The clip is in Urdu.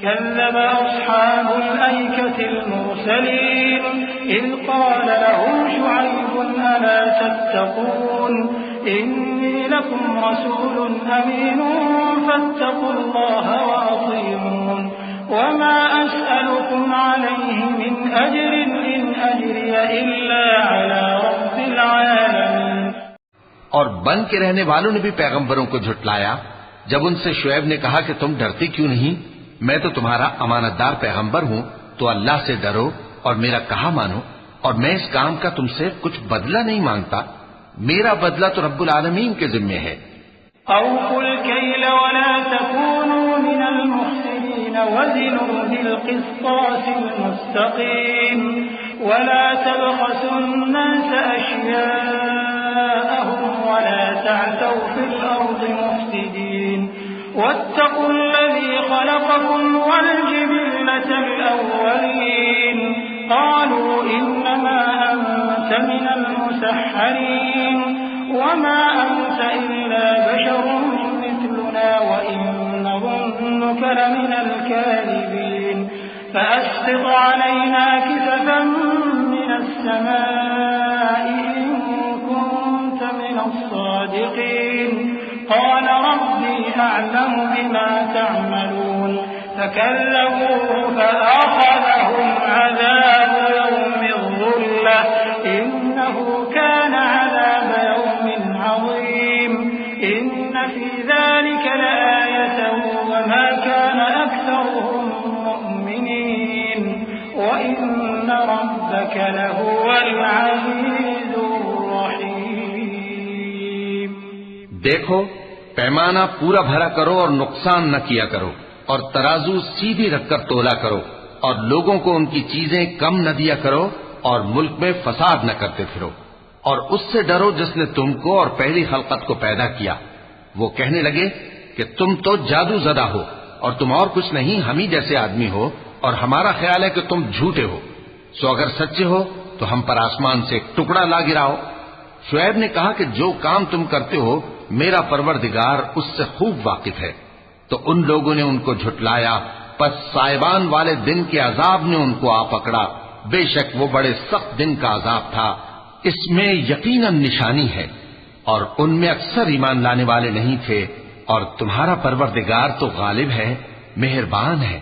كذب أصحاب الأيكة المرسلين إذ قال لهم شعيب ألا تتقون إني لكم رسول أمين فاتقوا الله وأطيعون وما أسألكم عليه من أجر إن أجري إلا على رب العالمين. اور بن کے رہنے والوں نے بھی پیغمبروں کو جھٹلایا جب ان سے شعیب نے کہا کہ تم ڈرتے کیوں نہیں؟ میں تو تمہارا امانت دار پیغمبر ہوں، تو اللہ سے ڈرو اور میرا کہا مانو، اور میں اس کام کا تم سے کچھ بدلہ نہیں مانگتا، میرا بدلہ تو رب العالمین کے ذمے ہے. أوفوا الكيل ولا تكونوا من المخسرين وزنوا بالقسطاس المستقيم ولا تبخسوا الناس أشياءهم ولا تعثوا في الأرض مفسدين واتقوا الذي خلقكم والجبلة الأولين قالوا إنما أنت من المسحرين وما أنت إلا بشر مثلنا وإن نظنك لمن الكاذبين فأسقط علينا كسفا من السماء إن كنت من الصادقين قال ربي أعلم بما تعملون فكذبوه فأخذهم عذاب يوم الظلة إنه كان عذاب يوم عظيم إن في ذلك لآية وما كان أكثرهم مؤمنين وإن ربك لهو العزيز الرحيم. دیکھو پیمانہ پورا بھرا کرو اور نقصان نہ کیا کرو، اور ترازو سیدھی رکھ کر تولا کرو، اور لوگوں کو ان کی چیزیں کم نہ دیا کرو، اور ملک میں فساد نہ کرتے پھرو، اور اس سے ڈرو جس نے تم کو اور پہلی خلقت کو پیدا کیا. وہ کہنے لگے کہ تم تو جادو زدہ ہو اور تم اور کچھ نہیں، ہم ہی جیسے آدمی ہو، اور ہمارا خیال ہے کہ تم جھوٹے ہو. سو اگر سچے ہو تو ہم پر آسمان سے ایک ٹکڑا لا گراؤ. شعیب نے کہا کہ جو کام تم کرتے ہو میرا پروردگار اس سے خوب واقف ہے. تو ان لوگوں نے ان کو جھٹلایا، پس سائبان والے دن کے عذاب نے ان کو آ پکڑا. بے شک وہ بڑے سخت دن کا عذاب تھا، اس میں یقیناً نشانی ہے، اور ان میں اکثر ایمان لانے والے نہیں تھے. اور تمہارا پروردگار تو غالب ہے، مہربان ہے.